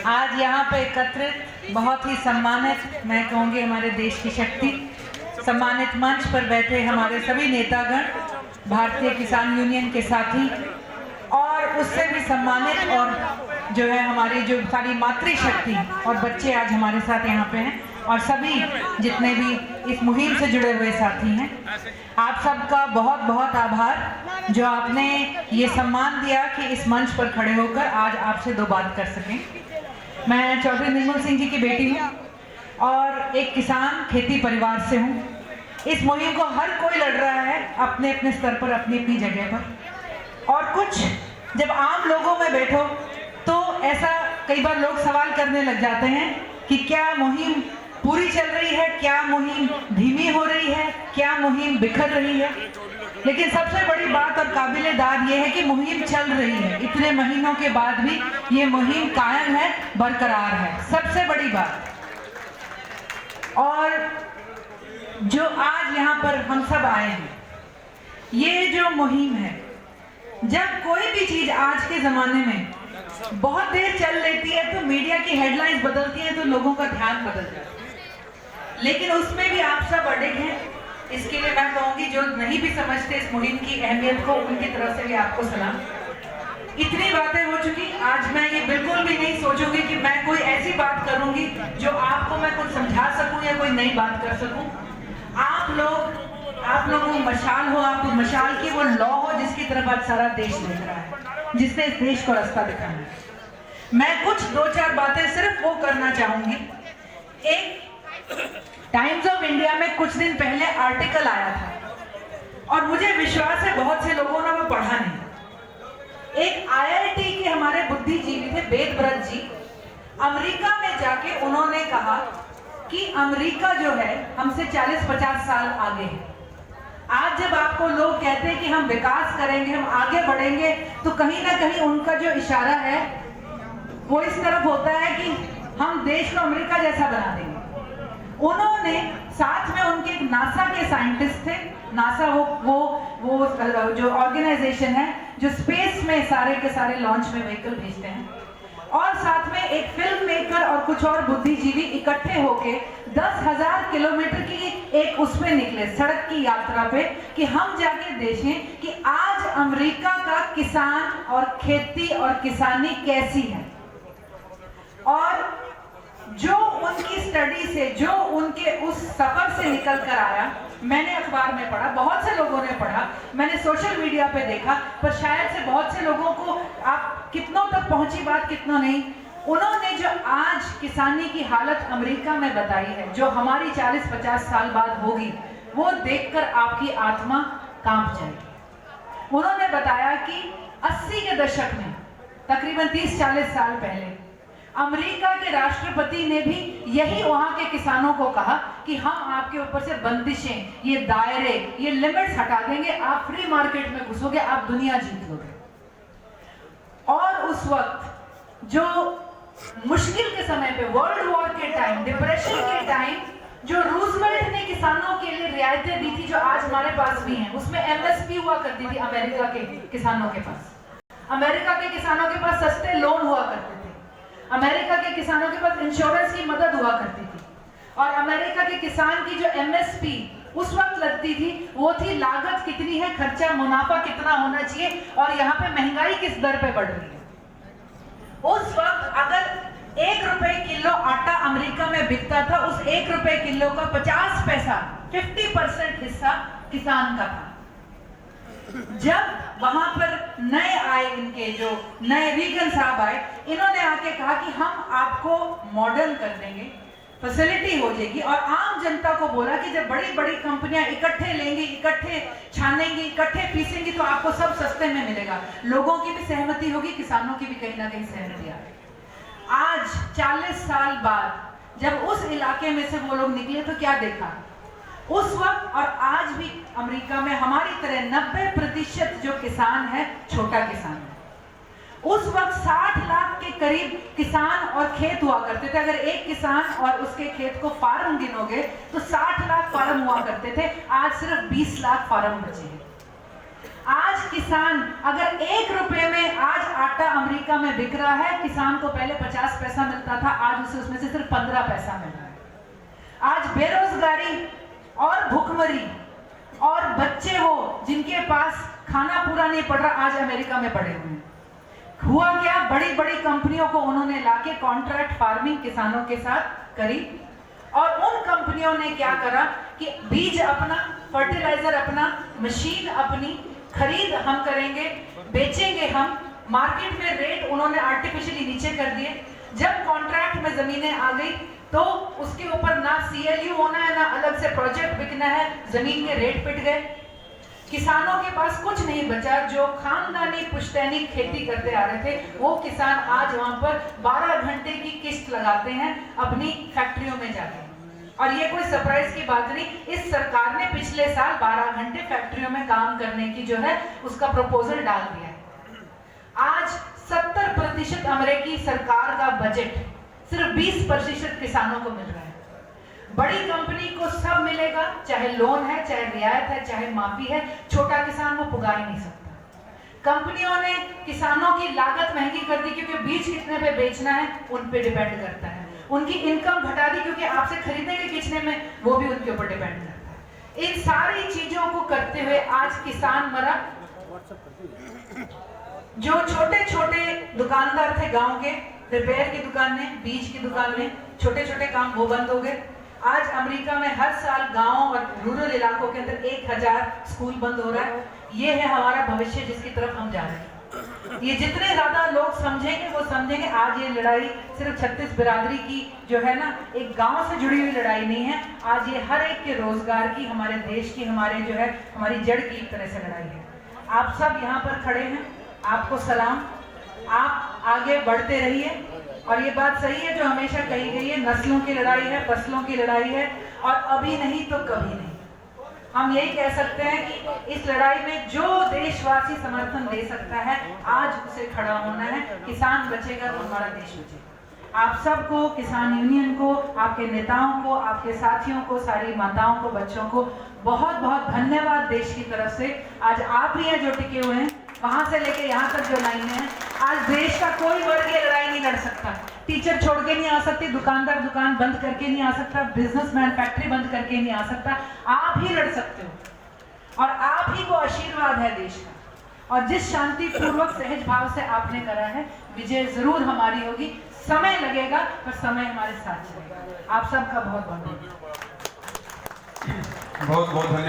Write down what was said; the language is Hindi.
आज यहाँ पे एकत्रित बहुत ही सम्मानित, मैं कहूँगी हमारे देश की शक्ति, सम्मानित मंच पर बैठे हमारे सभी नेतागण, भारतीय किसान यूनियन के साथी और उससे भी सम्मानित और जो है हमारी जो सारी मातृशक्ति और बच्चे आज हमारे साथ यहाँ पे हैं और सभी जितने भी इस मुहिम से जुड़े हुए साथी हैं, आप सबका बहुत बहुत आभार जो आपने ये सम्मान दिया कि इस मंच पर खड़े होकर आज आपसे दो बात कर सकें। मैं चौधरी निर्मल सिंह जी की बेटी हूँ और एक किसान खेती परिवार से हूँ। इस मुहिम को हर कोई लड़ रहा है अपने अपने स्तर पर, अपनी अपनी जगह पर, और कुछ जब आम लोगों में बैठो तो ऐसा कई बार लोग सवाल करने लग जाते हैं कि क्या मुहिम पूरी चल रही है, क्या मुहिम धीमी हो रही है, क्या मुहिम बिखर रही है। लेकिन सबसे बड़ी बात और काबिल-ए-दाद ये है कि मुहिम चल रही है, इतने महीनों के बाद भी ये मुहिम कायम है, बरकरार है, सबसे बड़ी बात। और जो आज यहाँ पर हम सब आए हैं, ये जो मुहिम है, जब कोई भी चीज आज के जमाने में बहुत देर चल लेती है तो मीडिया की हेडलाइंस बदलती है तो लोगों का ध्यान बदल जाता है, लेकिन उसमें भी आप सब अडिग हैं। इसके लिए मैं कहूंगी जो नहीं भी समझते इस मुहिम की अहमियत को, उनकी तरफ से भी आपको सलाम। इतनी बातें हो चुकी, आज मैं ये बिल्कुल भी नहीं सोचूंगी कि मैं कोई ऐसी बात करूंगी जो आपको मैं कुछ समझा सकूं या कोई नई बात कर सकूं। आप लोगों को मशाल हो, आपको मशाल की वो लौ हो जिसकी तरफ आज सारा देश देख रहा है, जिसने इस देश को रास्ता दिखाना है। मैं कुछ दो चार बातें सिर्फ वो करना चाहूंगी। एक टाइम्स ऑफ इंडिया में कुछ दिन पहले आर्टिकल आया था और मुझे विश्वास है बहुत से लोगों ने वो पढ़ा नहीं। एक IIT के हमारे बुद्धिजीवी थे वेदव्रत जी, अमेरिका में जाके उन्होंने कहा कि अमेरिका जो है हमसे 40-50 साल आगे है। आज जब आपको लोग कहते हैं कि हम विकास करेंगे, हम आगे बढ़ेंगे, तो कहीं ना कहीं उनका जो इशारा है वो इस तरफ होता है कि हम देश को अमेरिका जैसा बना देंगे। उन्होंने साथ में उनके एक नासा के साइंटिस्ट थे, नासा वो जो ऑर्गेनाइजेशन है जो स्पेस में सारे के सारे लॉन्च में व्हीकल भेजते हैं, और साथ में एक फिल्म मेकर और कुछ और बुद्धिजीवी इकट्ठे होके 10,000 किलोमीटर की एक उसमें निकले सड़क की यात्रा पे कि हम जाके देखें कि आज अमेरिका का किसान और खेती और किसानी कैसी है। और जो उनकी स्टडी से, जो उनके उस सफर से निकल कर आया, मैंने अखबार में पढ़ा, बहुत से लोगों ने पढ़ा, मैंने सोशल मीडिया पे देखा, पर शायद से बहुत से लोगों को आप कितनों तक पहुंची बात, कितनों नहीं। उन्होंने जो आज किसानी की हालत अमेरिका में बताई है, जो हमारी 40-50 साल बाद होगी, वो देखकर आपकी आत्मा कांप जाएगी। उन्होंने बताया कि 80 के दशक में, तकरीबन 30-40 साल पहले, अमेरिका के राष्ट्रपति ने भी यही वहां के किसानों को कहा कि हम आपके ऊपर से बंदिशें, ये दायरे, ये लिमिट्स हटा देंगे, आप फ्री मार्केट में घुसोगे, आप दुनिया जीत लोगे। और उस वक्त जो मुश्किल के समय पे, वर्ल्ड वॉर के टाइम, डिप्रेशन के टाइम, जो रूजवेल्ट ने किसानों के लिए रियायतें दी थी जो आज हमारे पास भी हैं, उसमें MSP हुआ करती थी अमेरिका के किसानों के पास। अमेरिका के किसानों के पास सस्ते लोन हुआ करते थे, अमेरिका के किसानों के पास इंश्योरेंस की मदद हुआ करती थी, और अमेरिका के किसान की जो MSP उस वक्त लगती थी वो थी लागत कितनी है, खर्चा मुनाफा कितना होना चाहिए, और यहाँ पे महंगाई किस दर पे बढ़ रही है। उस वक्त अगर 1 रुपए किलो आटा अमेरिका में बिकता था, उस 1 रुपए किलो का 50 पैसा, 50% हिस्सा किसान का था। जब वहां पर नए आए, इनके जो नए रीगन साहब आए, इन्होंने आके कहा कि हम आपको मॉडर्न कर देंगे, फैसिलिटी हो जाएगी, और आम जनता को बोला कि जब बड़ी बड़ी कंपनियां इकट्ठे लेंगी, इकट्ठे छानेंगी, इकट्ठे पीसेंगी, तो आपको सब सस्ते में मिलेगा। लोगों की भी सहमति होगी, किसानों की भी कहीं ना कहीं सहमति आ गई। आज 40 साल बाद जब उस इलाके में से वो लोग निकले तो क्या देखा, उस वक्त और आज भी अमेरिका में हमारी तरह 90% जो किसान है छोटा किसान है। उस वक्त 60 लाख के करीब किसान और खेत हुआ करते थे। अगर एक किसान और उसके खेत को फार्म गिनोगे तो 60 लाख फार्म हुआ करते थे, आज सिर्फ 20 लाख फार्म बचे हैं। आज किसान अगर 1 रुपए में आज आटा अमेरिका में बिक रहा है, किसान को पहले 50 पैसा मिलता था, आज उसे उसमें से सिर्फ 15 पैसा मिल रहा है। आज बेरोजगारी और भूखमरी और बच्चे हो जिनके पास खाना पूरा नहीं पड़ रहा, आज अमेरिका में पड़े हुए हैं। हुआ क्या, बड़ी बड़ी कंपनियों को उन्होंने लाके कॉन्ट्रैक्ट फार्मिंग किसानों के साथ करी, और उन कंपनियों ने क्या करा कि बीज अपना, फर्टिलाइजर अपना, मशीन अपनी खरीद हम करेंगे, बेचेंगे हम, मार्केट में रेट उन्होंने आर्टिफिशियली नीचे कर दिए। जब कॉन्ट्रैक्ट में जमीनें आ गई तो उसके ऊपर ना CLU होना है, ना अलग से प्रोजेक्ट बिकना है, जमीन के रेट पिट गए। किसानों के पास कुछ नहीं बचा। जो खानदानी पुश्तैनी खेती करते आ रहे थे, वो किसान आज वहां पर 12 घंटे की किस्त लगाते हैं अपनी फैक्ट्रियों में जाके। और ये कोई सरप्राइज की बात नहीं, इस सरकार ने पिछले साल 12 घंटे फैक्ट्रियों में काम करने की जो है उसका प्रपोजल डाल दिया है। आज 70% अमेरिकी सरकार का बजट सिर्फ 20% किसानों को मिल रहा है। बड़ी कंपनी को सब मिलेगा, चाहे लोन है, चाहे रियायत है, चाहे माफी है, छोटा किसान वो पुगा ही नहीं सकता। कंपनियों ने किसानों की लागत महंगी कर दी क्योंकि बीज कितने पे बेचना है उन पे डिपेंड करता है। उनकी इनकम घटा दी क्योंकि आपसे खरीदेंगे कितने में, वो भी उनके ऊपर डिपेंड करता है। इन सारी चीजों को करते हुए आज किसान मरा। जो छोटे छोटे दुकानदार थे गांव के, रिपेयर की दुकानें, बीज की दुकानें, छोटे छोटे काम वो बंद हो गए। आज अमेरिका में हर साल गांव और रूरल इलाकों के अंदर 1000 स्कूल बंद हो रहा है। ये है हमारा भविष्य जिसकी तरफ हम जा रहे हैं। ये जितने ज्यादा लोग समझेंगे वो समझेंगे आज ये लड़ाई सिर्फ 36 बिरादरी की जो है ना, एक गांव से जुड़ी हुई लड़ाई नहीं है। आज ये हर एक के रोजगार की, हमारे देश की, हमारे जो है हमारी जड़ की एक तरह से लड़ाई है। आप सब यहाँ पर खड़े हैं, आपको सलाम। आप आगे बढ़ते रहिए। और ये बात सही है जो हमेशा कही गई है, नस्लों की लड़ाई है, फसलों की लड़ाई है, और अभी नहीं तो कभी नहीं। हम यही कह सकते हैं कि इस लड़ाई में जो देशवासी समर्थन दे सकता है, आज उसे खड़ा होना है। किसान बचेगा तो हमारा देश बचेगा। आप सबको, किसान यूनियन को, आपके नेताओं को, आपके साथियों को, सारी माताओं को, बच्चों को बहुत बहुत धन्यवाद देश की तरफ से। आज आप ही हैं जो टिके हुए हैं, वहां से लेके यहाँ तक जो लाइन है। आज देश का कोई वर्ग ये लड़ाई नहीं लड़ सकता। टीचर छोड़ के नहीं आ सकती, दुकानदार दुकान बंद करके नहीं आ सकता, बिजनेसमैन फैक्ट्री बंद करके नहीं आ सकता। आप ही लड़ सकते हो और आप ही को आशीर्वाद है देश का। और जिस शांति पूर्वक सहज भाव से आपने करा है, विजय जरूर हमारी होगी। समय लगेगा पर समय हमारे साथ चलेगा। आप सबका बहुत बहुत धन्यवाद। बहुत बहुत धन्यवाद।